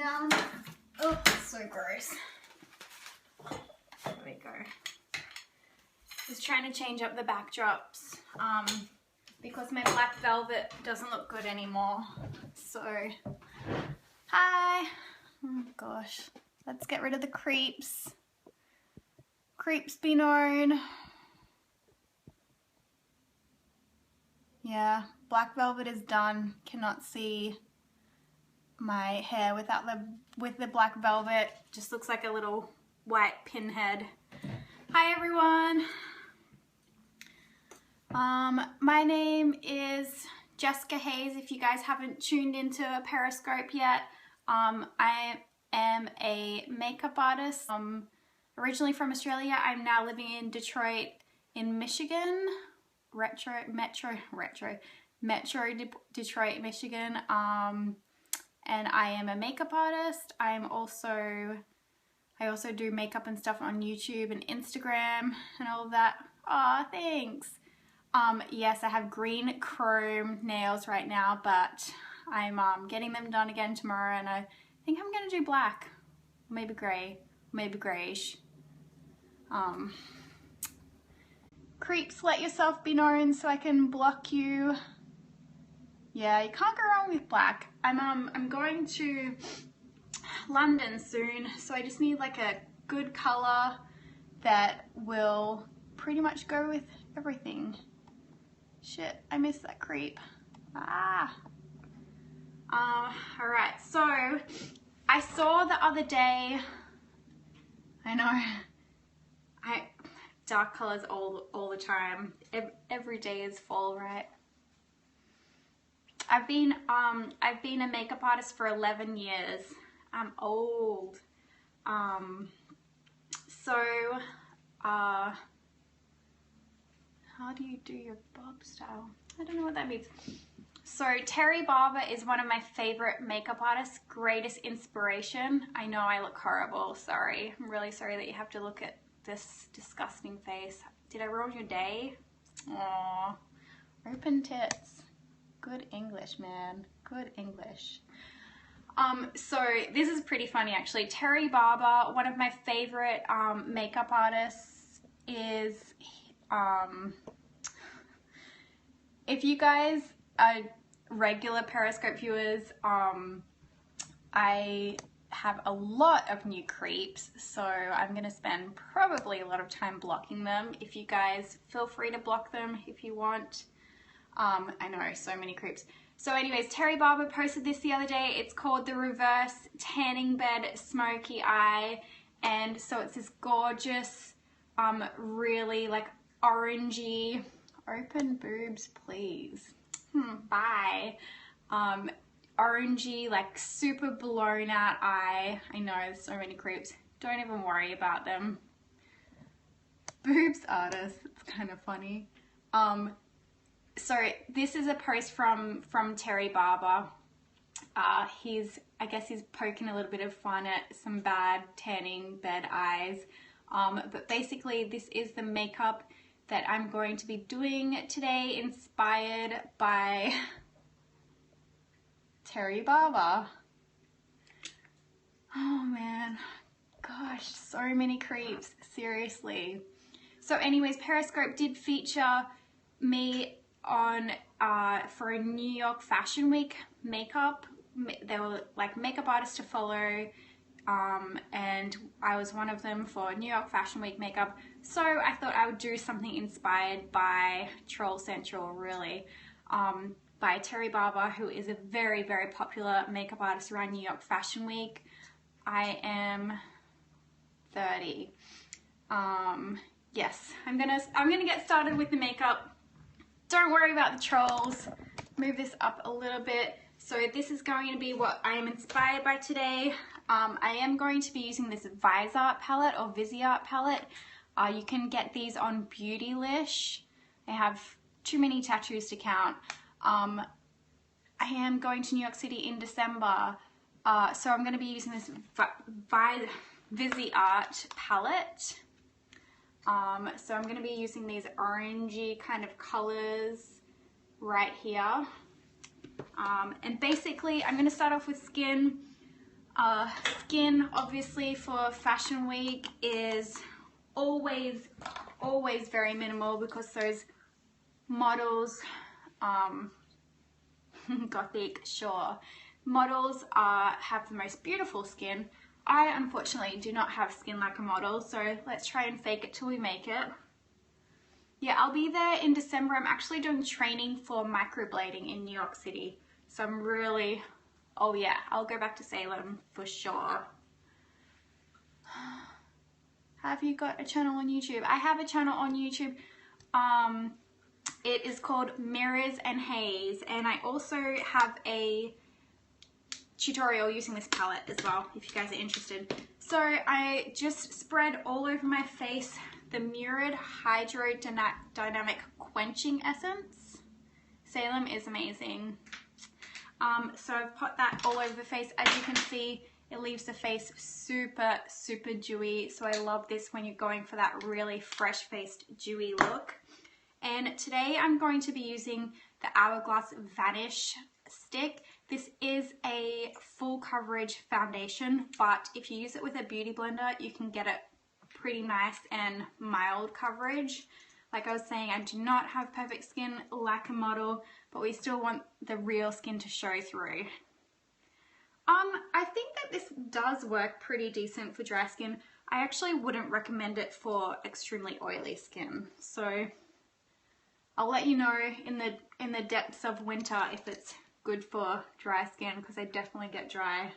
down. Oh, so gross. There we go. Just trying to change up the backdrops because my black velvet doesn't look good anymore. So, hi. Oh gosh, let's get rid of the creeps. Creeps be known. Yeah, black velvet is done. Cannot see my hair without the black velvet. Just looks like a little white pinhead. Hi everyone. My name is Jessica Hayes. If you guys haven't tuned into Periscope yet, I am a makeup artist. Originally from Australia. I'm now living in Detroit in Michigan. Metro Detroit, Michigan. And I am a makeup artist. I also do makeup and stuff on YouTube and Instagram and all of that. Aw, thanks. Yes, I have green chrome nails right now, but I'm getting them done again tomorrow, and I think I'm gonna do black, maybe grey, maybe greyish. Creeps, let yourself be known so I can block you. Yeah, you can't go wrong with black. I'm going to London soon, so I just need like a good color that will pretty much go with everything. Shit, I missed that creep. Alright, so I saw the other day, I know, dark colors all the time. Every day is fall, right? I've been a makeup artist for 11 years. I'm old. How do you do your bob style? I don't know what that means. So Terry Barber is one of my favorite makeup artists, greatest inspiration. I know I look horrible, sorry. I'm really sorry that you have to look at this disgusting face. Did I ruin your day? Aww. Open tits. Good English, man. Good English. So this is pretty funny actually. Terry Barber, one of my favorite makeup artists, is if you guys are regular Periscope viewers, I have a lot of new creeps, so I'm gonna spend probably a lot of time blocking them. If you guys feel free to block them if you want. I know, so many creeps. So anyways, Terry Barber posted this the other day. It's called the Reverse Tanning Bed Smoky Eye, and so it's this gorgeous, really like orangey, open boobs please, bye, orangey, like super blown out eye. I know, there's so many creeps. Don't even worry about them. Boobs artist, it's kind of funny. So this is a post from Terry Barber. I guess he's poking a little bit of fun at some bad tanning bed eyes. But basically this is the makeup that I'm going to be doing today, inspired by Terry Barber. Oh man, gosh, so many creeps, seriously. So anyways, Periscope did feature me on for a New York Fashion Week makeup. They were like makeup artists to follow, and I was one of them for New York Fashion Week makeup. So I thought I would do something inspired by Troll Central, really, by Terry Barber, who is a very, very popular makeup artist around New York Fashion Week. I am 30. Yes, I'm gonna get started with the makeup. Don't worry about the trolls. Move this up a little bit. So this is going to be what I am inspired by today. I am going to be using this Viseart palette or Viseart palette. You can get these on Beautylish. I have too many tattoos to count. I am going to New York City in December, so I'm going to be using this Viseart palette. So I'm going to be using these orangey kind of colors right here. And basically I'm going to start off with skin. Skin, obviously, for Fashion Week is always very minimal because those models, gothic, sure, models have the most beautiful skin. I unfortunately do not have skin like a model, so let's try and fake it till we make it. Yeah, I'll be there in December. I'm actually doing training for microblading in New York City, so I'm really, oh yeah, I'll go back to Salem for sure. Have you got a channel on YouTube? I have a channel on YouTube. It is called Mirrors and Haze, and I also have a tutorial using this palette as well, if you guys are interested. So I just spread all over my face the Mirrored Hydrodynamic Quenching Essence. Salem is amazing. So I've put that all over the face. As you can see, it leaves the face super dewy. So I love this when you're going for that really fresh-faced, dewy look. And today I'm going to be using the Hourglass Vanish stick. This is a full coverage foundation, but if you use it with a beauty blender, you can get it pretty nice and mild coverage. Like I was saying, I do not have perfect skin like a model, but we still want the real skin to show through. I think that this does work pretty decent for dry skin. I actually wouldn't recommend it for extremely oily skin. So I'll let you know in the depths of winter if it's good for dry skin, because I definitely get dry.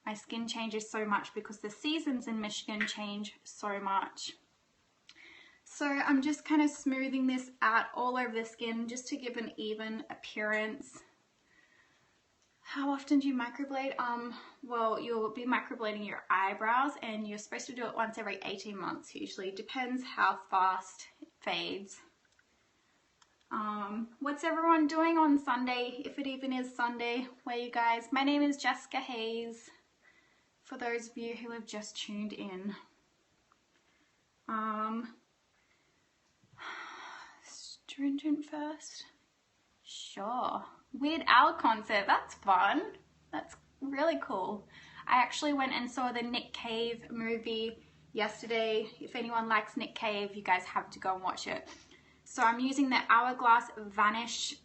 My skin changes so much because the seasons in Michigan change so much. So I'm just kind of smoothing this out all over the skin just to give an even appearance. How often do you microblade? Well, you'll be microblading your eyebrows, and you're supposed to do it once every 18 months usually. Depends how fast it fades. What's everyone doing on Sunday, if it even is Sunday? Where you guys? My name is Jessica Hayes, for those of you who have just tuned in. Stringent first? Sure. Weird Al concert, that's fun. That's really cool. I actually went and saw the Nick Cave movie yesterday. If anyone likes Nick Cave, you guys have to go and watch it. So I'm using the Hourglass Vanish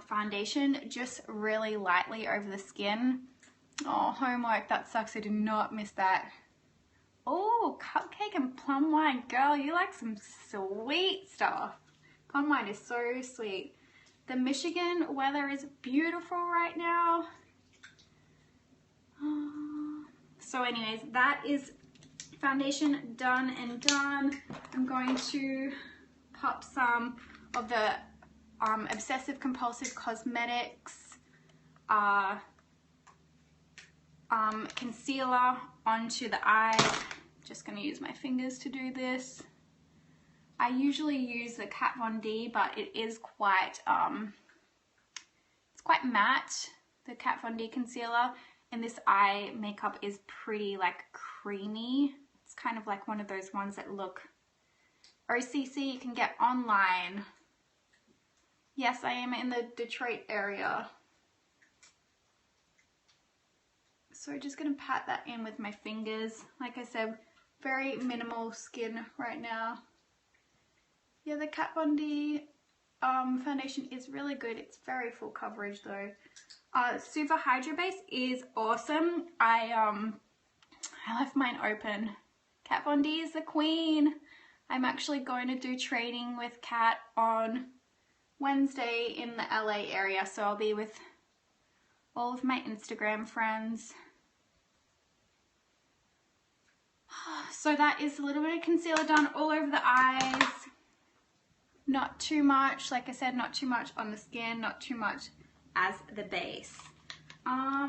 foundation just really lightly over the skin. Oh, homework, that sucks. I did not miss that. Oh, cupcake and plum wine. Girl, you like some sweet stuff. Plum wine is so sweet. The Michigan weather is beautiful right now. So anyways, that is foundation done and done. I'm going to pop some of the Obsessive Compulsive Cosmetics concealer onto the eyes. Just going to use my fingers to do this. I usually use the Kat Von D, but it is quite it's quite matte, the Kat Von D concealer, and this eye makeup is pretty like creamy. It's kind of like one of those ones that look OCC, you can get online. Yes, I am in the Detroit area. So just gonna pat that in with my fingers. Like I said, very minimal skin right now. Yeah, the Kat Von D foundation is really good. It's very full coverage though. Super Hydro Base is awesome. I left mine open. Kat Von D is the queen. I'm actually going to do training with Kat on Wednesday in the LA area, so I'll be with all of my Instagram friends. So that is a little bit of concealer done all over the eyes. Not too much, like I said, not too much on the skin, not too much as the base. I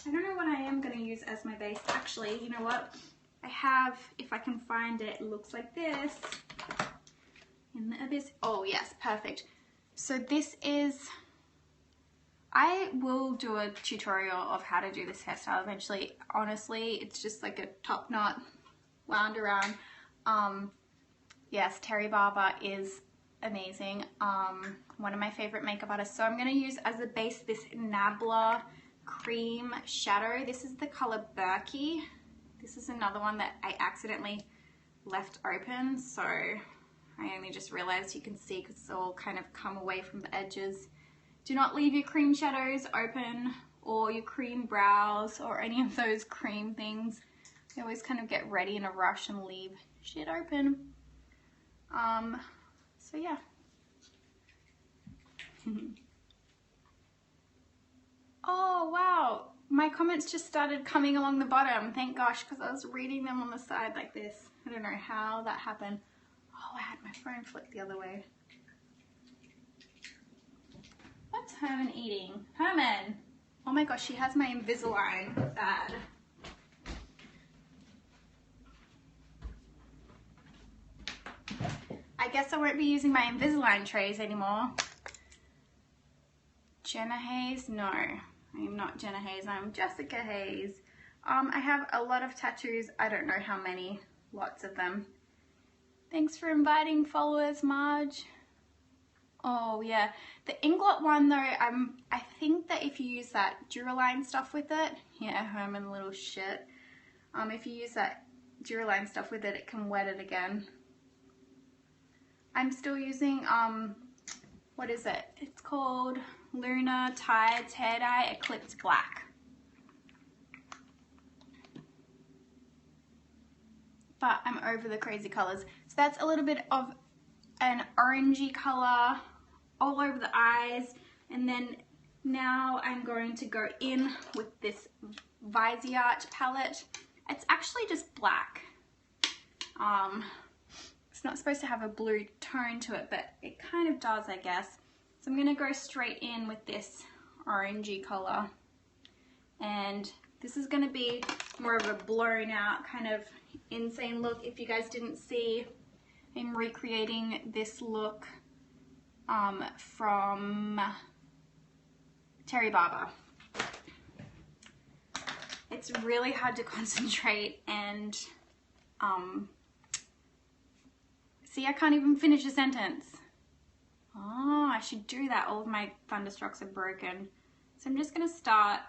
don't know what I am going to use as my base. Actually, you know what? I have, if I can find it, it looks like this. In the abyss. Oh yes, perfect. So this is, I will do a tutorial of how to do this hairstyle eventually. Honestly, it's just like a top knot wound around. Yes, Terry Barber is amazing. One of my favorite makeup artists. So I'm going to use as a base this Nabla cream shadow. This is the color Berkey. This is another one that I accidentally left open, so I only just realized you can see because it's all kind of come away from the edges. Do not leave your cream shadows open or your cream brows or any of those cream things. You always kind of get ready in a rush and leave shit open. So yeah. Oh wow, my comments just started coming along the bottom, thank gosh, because I was reading them on the side like this. I don't know how that happened. Oh, I had my phone flipped the other way. What's Herman eating? Herman! Oh my gosh, she has my Invisalign bad. I guess I won't be using my Invisalign trays anymore. Jenna Hayes? No, I am not Jenna Hayes, I'm Jessica Hayes. I have a lot of tattoos, I don't know how many, lots of them. Thanks for inviting followers, Marge. Oh yeah, the Inglot one though, I think that if you use that Duraline stuff with it, yeah, Herman little shit. If you use that Duraline stuff with it, it can wet it again. I'm still using, what is it? It's called Luna Tides Hair Dye Eclipse Black. But I'm over the crazy colors. So that's a little bit of an orangey color all over the eyes. And then now I'm going to go in with this Viseart palette. It's actually just black. It's not supposed to have a blue tone to it, but it kind of does, I guess. So I'm gonna go straight in with this orangey color. And this is gonna be more of a blown out kind of insane look. If you guys didn't see, I'm recreating this look from Terry Barber. It's really hard to concentrate and see, I can't even finish a sentence. Oh, I should do that. All of my Thunderstrucks are broken. So I'm just gonna start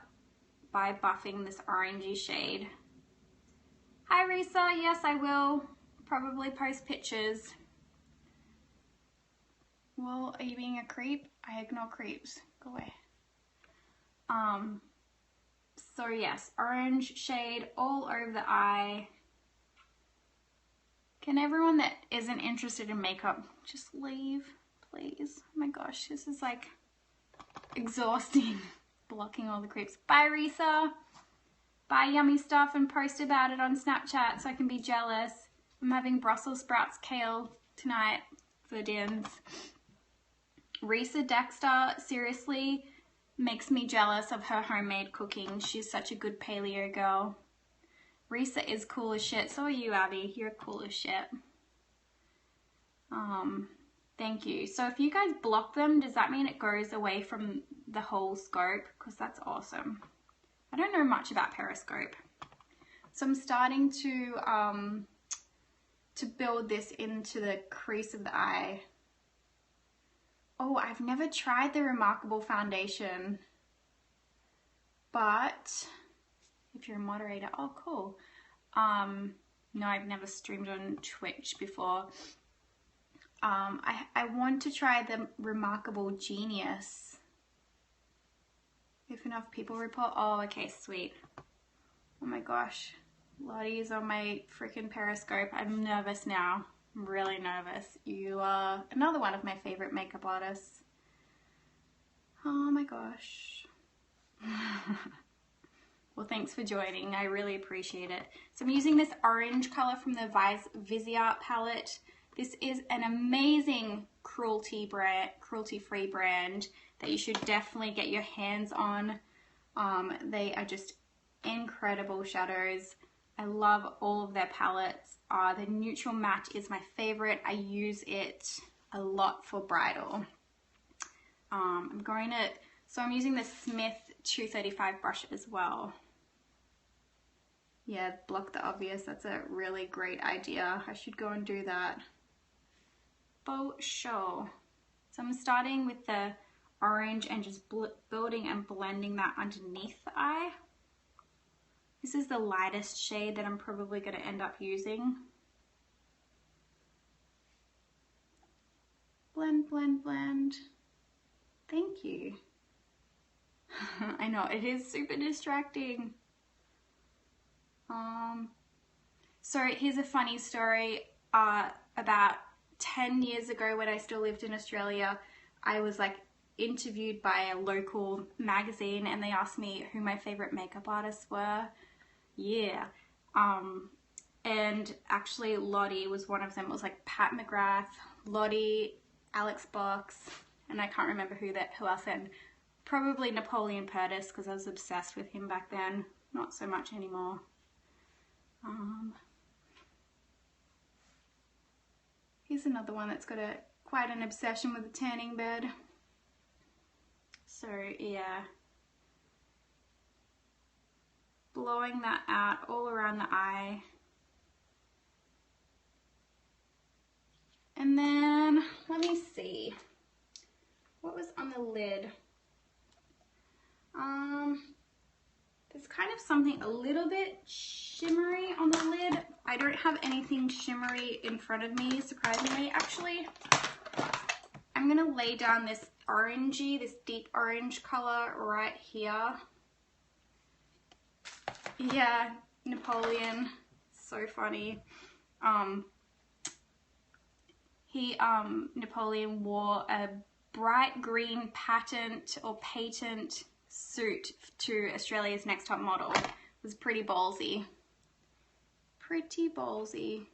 by buffing this orangey shade. Hi Risa, yes I will probably post pictures. Well, are you being a creep? I ignore creeps, go away. So yes, orange shade all over the eye. Can everyone that isn't interested in makeup just leave, please? Oh my gosh, this is like exhausting, blocking all the creeps. Bye Risa. Buy yummy stuff and post about it on Snapchat so I can be jealous. I'm having Brussels sprouts kale tonight for dinners. Risa Dexter seriously makes me jealous of her homemade cooking. She's such a good paleo girl. Risa is cool as shit. So are you, Abby. You're cool as shit. Thank you. So if you guys block them, does that mean it goes away from the whole scope? Because that's awesome. I don't know much about Periscope. So I'm starting to build this into the crease of the eye. Oh, I've never tried the Remarkable foundation. But if you're a moderator, oh cool. No, I've never streamed on Twitch before. I want to try the Remarkable Genius. If enough people report, oh, okay, sweet. Oh my gosh, Lottie's on my freaking Periscope. I'm nervous now. I'm really nervous. You are another one of my favorite makeup artists. Oh my gosh. Well, thanks for joining. I really appreciate it. So I'm using this orange color from the Viseart palette. This is an amazing cruelty-free brand that you should definitely get your hands on. They are just incredible shadows. I love all of their palettes. The neutral matte is my favorite. I use it a lot for bridal. So I'm using the Smith 235 brush as well. Yeah, block the obvious. That's a really great idea. I should go and do that. For sure. So I'm starting with the orange and just building and blending that underneath the eye. This is the lightest shade that I'm probably going to end up using. Blend, blend, blend. Thank you. I know, it is super distracting. So here's a funny story. About 10 years ago when I still lived in Australia, I was like interviewed by a local magazine and they asked me who my favorite makeup artists were. Yeah. And actually Lottie was one of them. It was like Pat McGrath, Lottie, Alex Box, and I can't remember who else, and probably Napoleon Purtis because I was obsessed with him back then. Not so much anymore. Here's another one that's got quite an obsession with the tanning bed. So yeah, blowing that out all around the eye. And then, let me see, what was on the lid? There's kind of something a little bit shimmery on the lid. I don't have anything shimmery in front of me, surprisingly. Actually, I'm gonna lay down this orangey, this deep orange color right here. Yeah, Napoleon, so funny. Napoleon wore a bright green patent suit to Australia's Next Top Model. It was pretty ballsy. Pretty ballsy.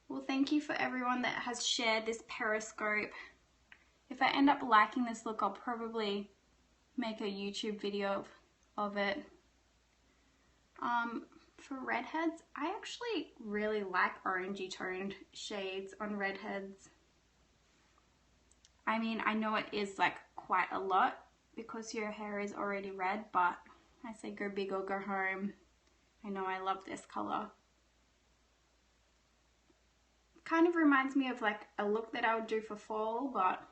Well, thank you for everyone that has shared this Periscope. If I end up liking this look, I'll probably make a YouTube video of it. For redheads, I actually really like orangey toned shades on redheads. I mean, I know it is like quite a lot because your hair is already red, but I say go big or go home. I know I love this color. Kind of reminds me of like a look that I would do for fall, but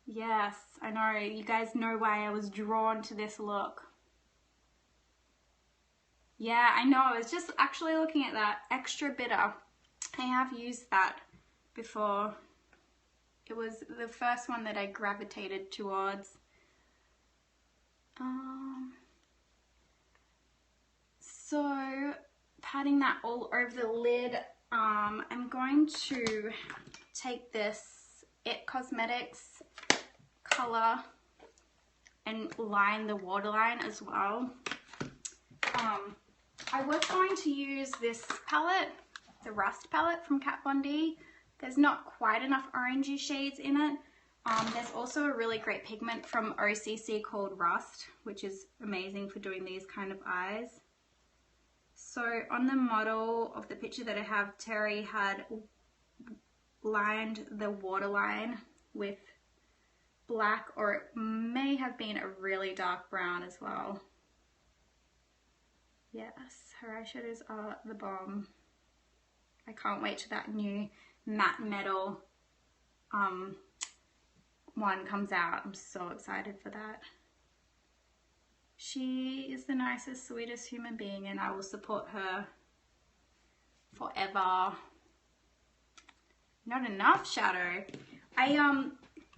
yes, I know, you guys know why I was drawn to this look. Yeah, I know, I was just actually looking at that. Extra Bitter. I have used that before. It was the first one that I gravitated towards. So, patting that all over the lid, I'm going to take this It Cosmetics color and line the waterline as well. I was going to use this palette, the Rust palette from Kat Von D. There's not quite enough orangey shades in it. There's also a really great pigment from OCC called Rust, which is amazing for doing these kind of eyes. So on the model of the picture that I have, Terry had lined the waterline with black, or it may have been a really dark brown as well. Yes, her eyeshadows are the bomb. I can't wait till that new matte metal one comes out. I'm so excited for that. She is the nicest, sweetest human being, and I will support her forever. Not enough shadow.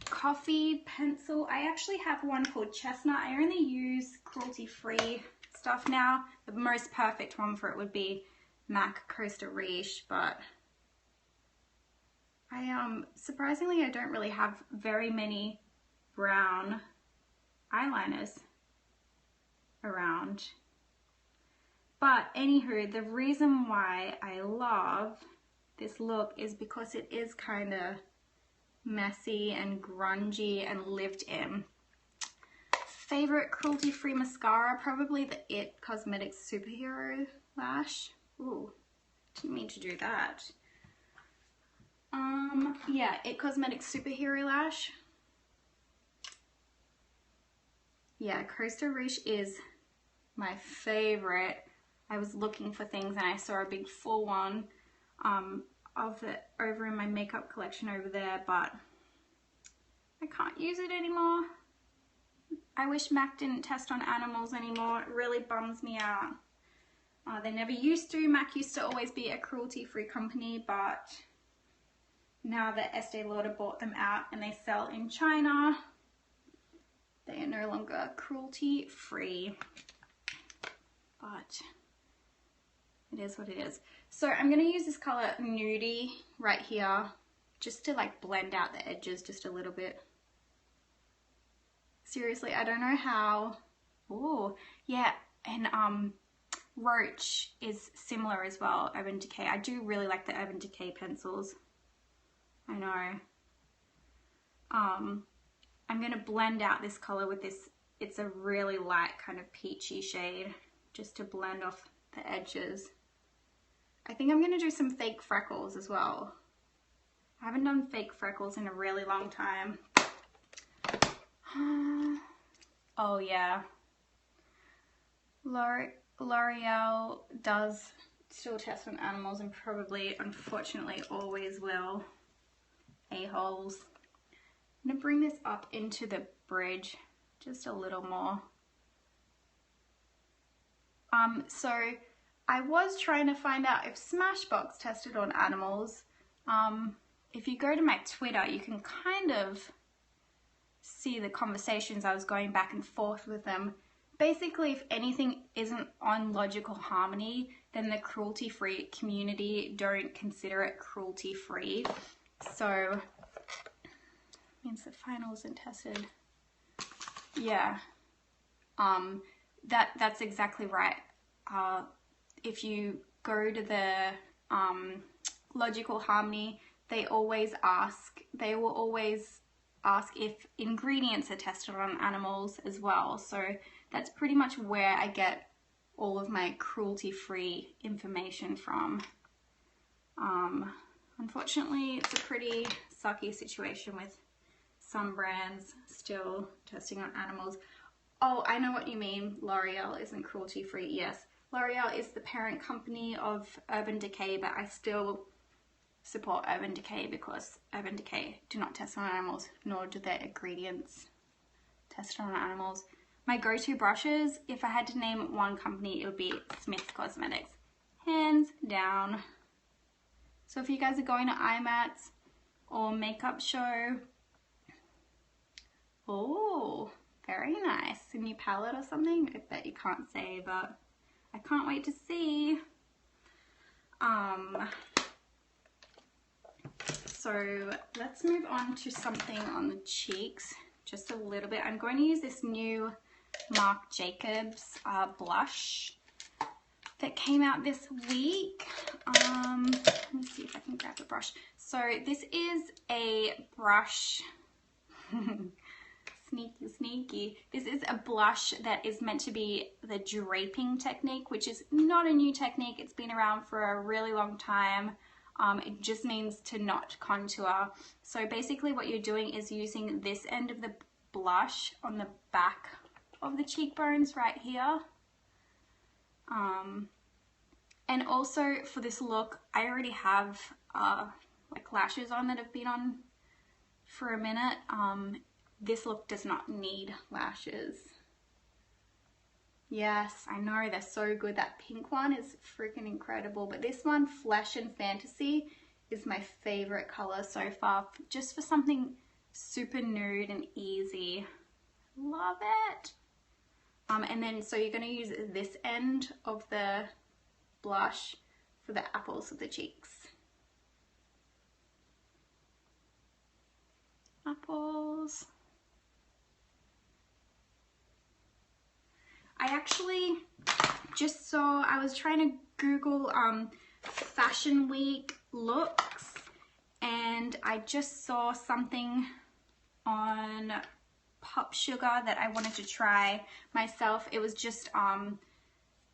Coffee pencil. I actually have one called Chestnut. I only use cruelty-free stuff now. The most perfect one for it would be MAC Costa Riche, but surprisingly I don't really have very many brown eyeliners around. But anywho, the reason why I love this look is because it is kind of messy and grungy and lived in. Favorite cruelty-free mascara, probably the It Cosmetics Superhero Lash. Ooh, didn't mean to do that. Yeah, It Cosmetics Superhero Lash. Yeah, Costa Riche is my favorite. I was looking for things and I saw a big full one of it over in my makeup collection over there, but I can't use it anymore. I wish MAC didn't test on animals anymore. It really bums me out. They never used to. MAC used to always be a cruelty-free company, but now that Estee Lauder bought them out and they sell in China, they are no longer cruelty-free. But it is what it is. So I'm going to use this color Nudie right here just to like blend out the edges just a little bit. Seriously, I don't know how. Oh, yeah, and Roach is similar as well, Urban Decay. I do really like the Urban Decay pencils. I know. I'm going to blend out this color with this. It's a really light kind of peachy shade just to blend off the edges. I think I'm going to do some fake freckles as well. I haven't done fake freckles in a really long time. Oh yeah. L'Oreal does still test on animals and probably, unfortunately, always will. A-holes. I'm going to bring this up into the bridge just a little more. So I was trying to find out if Smashbox tested on animals. If you go to my Twitter, you can kind of see the conversations I was going back and forth with them. Basically, if anything isn't on Logical Harmony, then the cruelty-free community don't consider it cruelty-free. So, means the final isn't tested. Yeah, that's exactly right. If you go to the Logical Harmony, they will always ask if ingredients are tested on animals as well. So that's pretty much where I get all of my cruelty-free information from. Unfortunately, it's a pretty sucky situation with some brands still testing on animals. Oh, I know what you mean. L'Oreal isn't cruelty-free. Yes, L'Oreal is the parent company of Urban Decay, but I still support Urban Decay because Urban Decay do not test on animals, nor do their ingredients test on animals. My go-to brushes, if I had to name one company, it would be Smith Cosmetics. Hands down. So if you guys are going to IMATS or makeup show, oh, very nice. A new palette or something? I bet you can't say, but I can't wait to see. So let's move on to something on the cheeks, just a little bit. I'm going to use this new Marc Jacobs blush that came out this week. Let me see if I can grab the brush. So this is a brush, sneaky. This is a blush that is meant to be the draping technique, which is not a new technique. It's been around for a really long time. It just means to not contour. So basically what you're doing is using this end of the blush on the back of the cheekbones right here. And also for this look, I already have like lashes on that have been on for a minute. This look does not need lashes. Yes, I know, they're so good. That pink one is freaking incredible, but this one, Flesh and Fantasy, is my favorite color so far, just for something super nude and easy. Love it. And then, so you're going to use this end of the blush for the apples of the cheeks. Apples. I actually just saw, I was trying to Google Fashion Week looks, and I just saw something on Pop Sugar that I wanted to try myself. It was just,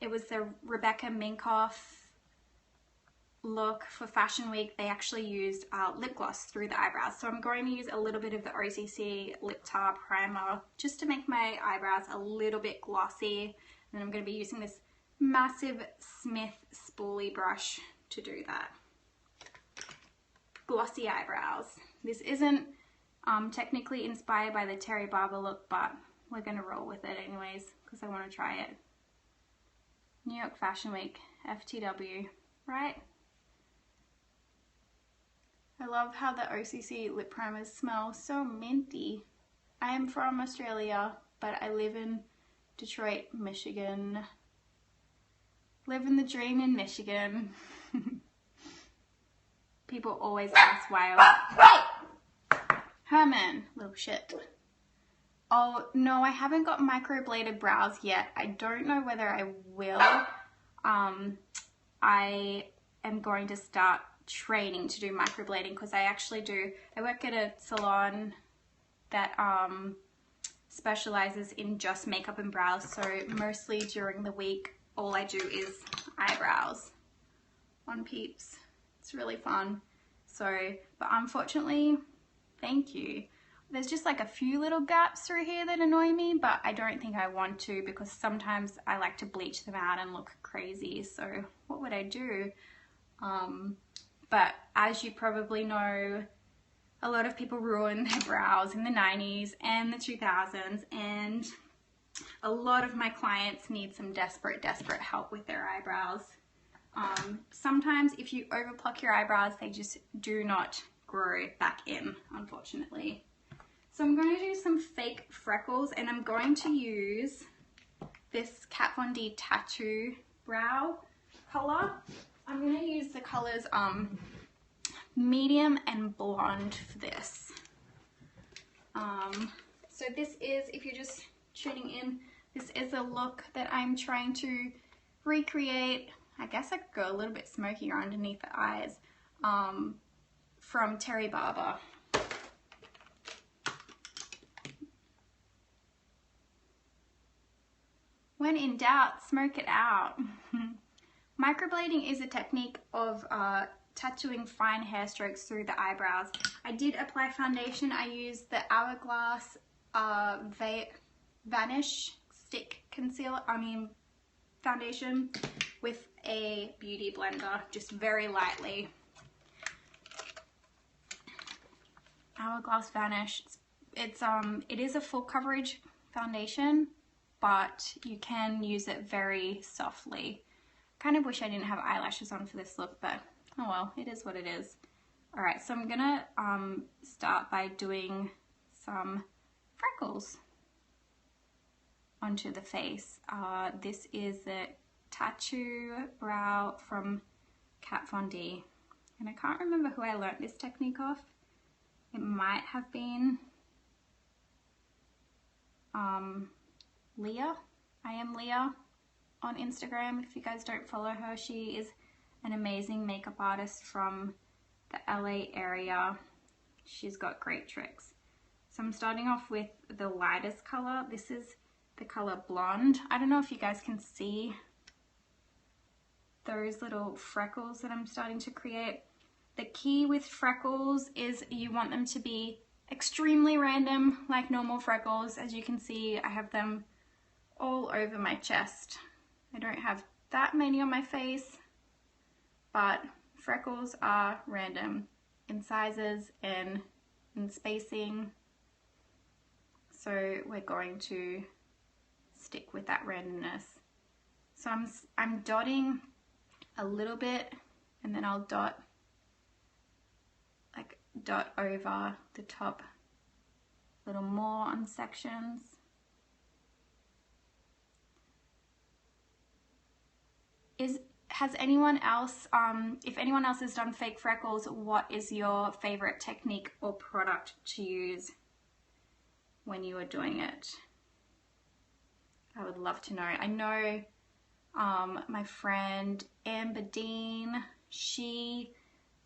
it was the Rebecca Minkoff look for Fashion Week. They actually used lip gloss through the eyebrows. So I'm going to use a little bit of the OCC Lip Tar Primer just to make my eyebrows a little bit glossy. And then I'm going to be using this massive Smith spoolie brush to do that. Glossy eyebrows. This isn't Technically inspired by the Terry Barber look, but we're gonna roll with it anyways because I want to try it. New York Fashion Week, FTW, right? I love how the OCC lip primers smell so minty. I am from Australia, but I live in Detroit, Michigan. Living the dream in Michigan. People always ask why Hey! Herman, little shit. Oh, no, I haven't got microbladed brows yet. I don't know whether I will. I am going to start training to do microblading because I work at a salon that specializes in just makeup and brows. So mostly during the week, all I do is eyebrows on peeps. It's really fun. So, but unfortunately, thank you. There's just like a few little gaps through here that annoy me, but I don't think I want to because sometimes I like to bleach them out and look crazy. So what would I do? But as you probably know, a lot of people ruined their brows in the 90s and the 2000s, and a lot of my clients need some desperate help with their eyebrows. Sometimes if you overpluck your eyebrows, they just do not grow back in, unfortunately. So I'm going to do some fake freckles, and I'm going to use this Kat Von D Tattoo brow color. I'm going to use the colors medium and blonde for this. So this is, if you're just tuning in, this is a look that I'm trying to recreate. I guess I could go a little bit smokier underneath the eyes, from Terry Barber. When in doubt, smoke it out. Microblading is a technique of tattooing fine hair strokes through the eyebrows. I did apply foundation. I used the Hourglass Vanish Stick foundation with a beauty blender, just very lightly. Hourglass Vanish. It is a full coverage foundation, but you can use it very softly. Kind of wish I didn't have eyelashes on for this look, but oh well, it is what it is. All right, so I'm gonna start by doing some freckles onto the face. This is the Tattoo Brow from Kat Von D, and I can't remember who I learnt this technique off. It might have been Leah. I am Leah on Instagram. If you guys don't follow her, she is an amazing makeup artist from the LA area. She's got great tricks. So I'm starting off with the lightest color. This is the color Blonde. I don't know if you guys can see those little freckles that I'm starting to create. The key with freckles is you want them to be extremely random, like normal freckles. As you can see, I have them all over my chest. I don't have that many on my face, but freckles are random in sizes and in spacing. So we're going to stick with that randomness. So I'm dotting a little bit, and then I'll dot over the top a little more on sections. Has anyone else, if anyone else has done fake freckles, what is your favorite technique or product to use when you are doing it? I would love to know. I know my friend Amber Dean, she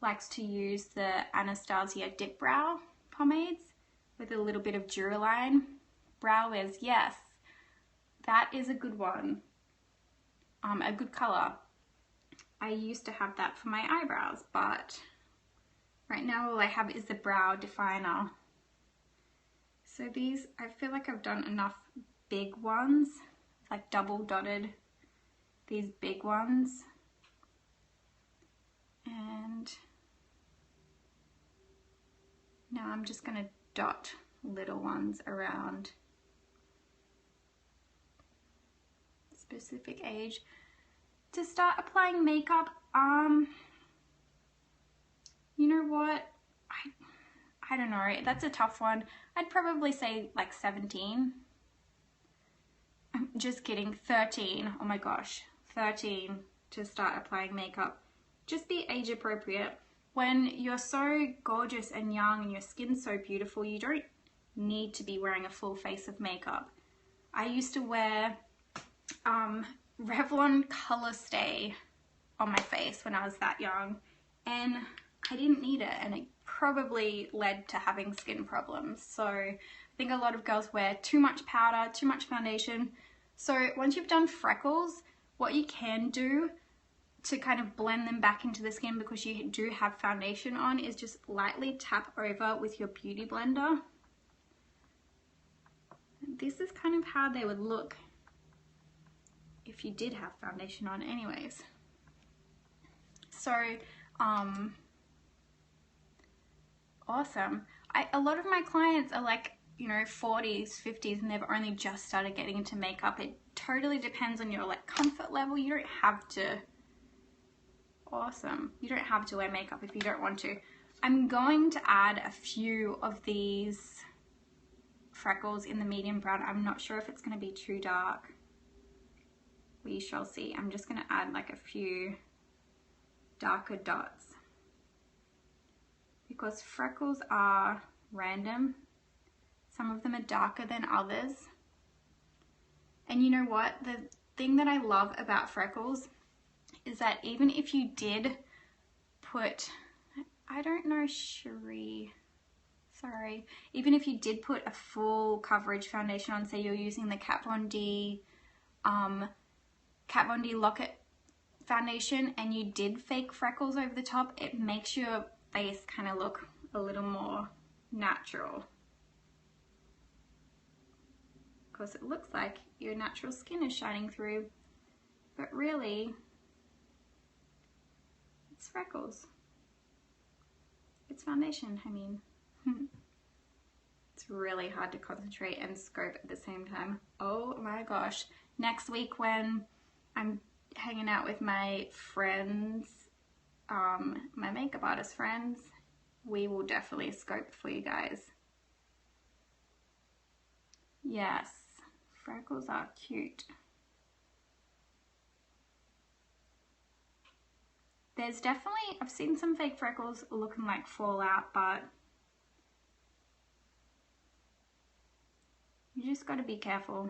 likes to use the Anastasia Dip Brow pomades with a little bit of Duraline. Brow Wiz, yes, that is a good one. A good color. I used to have that for my eyebrows, but right now all I have is the brow definer. So these, I feel like I've done enough big ones, like double dotted these big ones. And now I'm just gonna dot little ones around specific age. To start applying makeup, you know what, I don't know, that's a tough one. I'd probably say like 17. I'm just kidding, 13. Oh my gosh, 13 to start applying makeup. Just be age appropriate. When you're so gorgeous and young and your skin's so beautiful, you don't need to be wearing a full face of makeup. I used to wear Revlon Color Stay on my face when I was that young, and I didn't need it, and it probably led to having skin problems. So I think a lot of girls wear too much powder, too much foundation. So once you've done freckles, what you can do to kind of blend them back into the skin, because you do have foundation on, is just lightly tap over with your beauty blender. This is kind of how they would look if you did have foundation on anyways. So awesome. A lot of my clients are like, you know, 40s, 50s, and they've only just started getting into makeup. It totally depends on your like comfort level. You don't have to, awesome. You don't have to wear makeup if you don't want to. I'm going to add a few of these freckles in the medium brown. I'm not sure if it's going to be too dark. We shall see. I'm just going to add like a few darker dots, because freckles are random. Some of them are darker than others. And you know what? The thing that I love about freckles is that even if you did put, I don't know, Cherie, sorry, even if you did put a full coverage foundation on, say you're using the Kat Von D Lock-It foundation, and you did fake freckles over the top, it makes your face kind of look a little more natural, because it looks like your natural skin is shining through, but really it's freckles. It's foundation, I mean. It's really hard to concentrate and scope at the same time. Oh my gosh. Next week when I'm hanging out with my friends, my makeup artist friends, we will definitely scope for you guys. Yes, freckles are cute. There's definitely, I've seen some fake freckles looking like fallout, but you just got to be careful.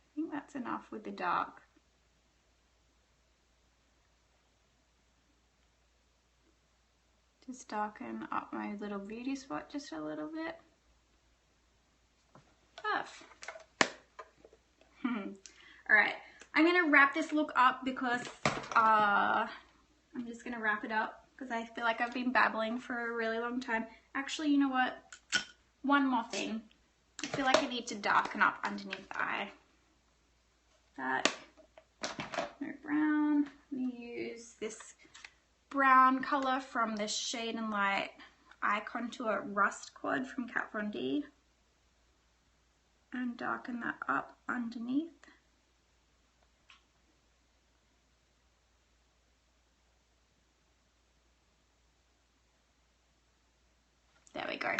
I think that's enough with the dark. Just darken up my little beauty spot just a little bit. Puff. Alright, I'm going to wrap this look up because I'm just going to wrap it up because I feel like I've been babbling for a really long time. Actually, you know what? One more thing. I feel like I need to darken up underneath the eye. That, no brown. I'm going to use this brown color from the Shade and Light Eye Contour Rust Quad from Kat Von D, and darken that up underneath. There we go.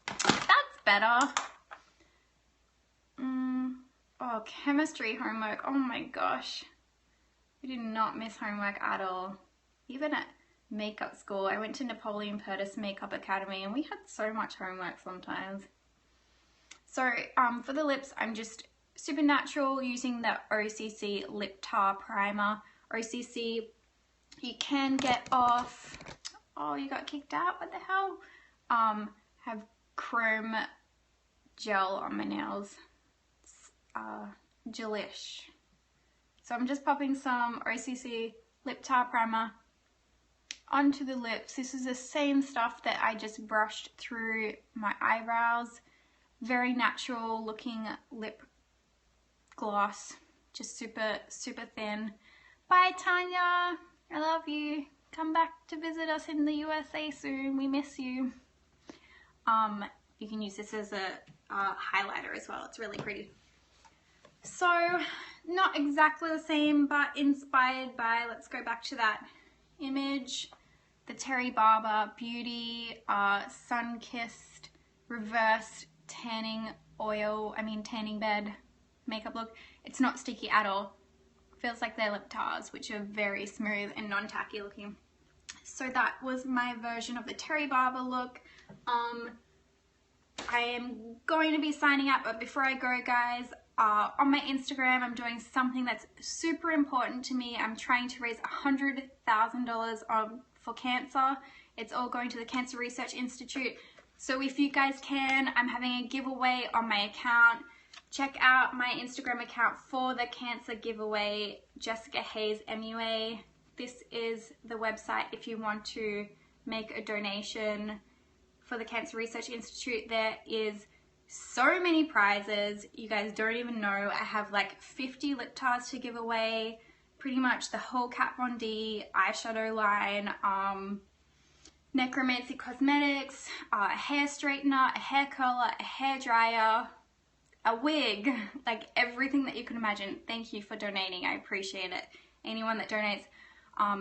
That's better. Oh, chemistry homework. Oh my gosh. We did not miss homework at all. Even at makeup school, I went to Napoleon Purtis Makeup Academy and we had so much homework sometimes. So for the lips, I'm just super natural using the OCC Lip Tar Primer. OCC, you can get off, oh, you got kicked out, what the hell? Have chrome gel on my nails. It's gelish. So I'm just popping some OCC Lip Tar Primer onto the lips. This is the same stuff that I just brushed through my eyebrows. Very natural looking lip gloss, just super, super thin. Bye, Tanya. I love you. come back to visit us in the USA soon. We miss you. You can use this as a highlighter as well. It's really pretty. So not exactly the same, but inspired by, let's go back to that image, the Terry Barber Beauty Sun-Kissed Reverse Tanning Bed makeup look. It's not sticky at all. Feels like they're lip tars, which are very smooth and non-tacky looking. So that was my version of the Terry Barber look. I am going to be signing up, but before I go, guys, on my Instagram, I'm doing something that's super important to me. I'm trying to raise $100,000 for cancer. It's all going to the Cancer Research Institute. So if you guys can, I'm having a giveaway on my account. Check out my Instagram account for the cancer giveaway, Jessica Hayes MUA. This is the website if you want to make a donation for the Cancer Research Institute. There is so many prizes, you guys don't even know. I have like 50 lip tars to give away, pretty much the whole Kat Von D eyeshadow line, Necromancy Cosmetics, a hair straightener, a hair curler, a hair dryer, a wig, like everything that you can imagine. Thank you for donating, I appreciate it. Anyone that donates,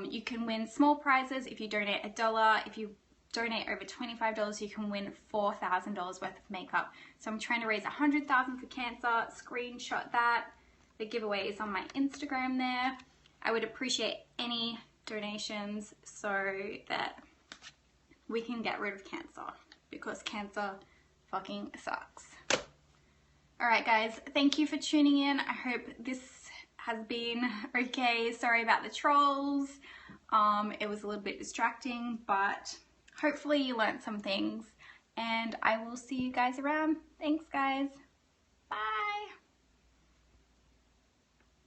you can win small prizes if you donate $1. If you donate over $25, you can win $4,000 worth of makeup. So I'm trying to raise $100,000 for cancer. Screenshot that. The giveaway is on my Instagram there. I would appreciate any donations so that we can get rid of cancer, because cancer fucking sucks. Alright guys, thank you for tuning in. I hope this has been okay. Sorry about the trolls. It was a little bit distracting, but hopefully you learned some things, and I will see you guys around. Thanks guys. Bye.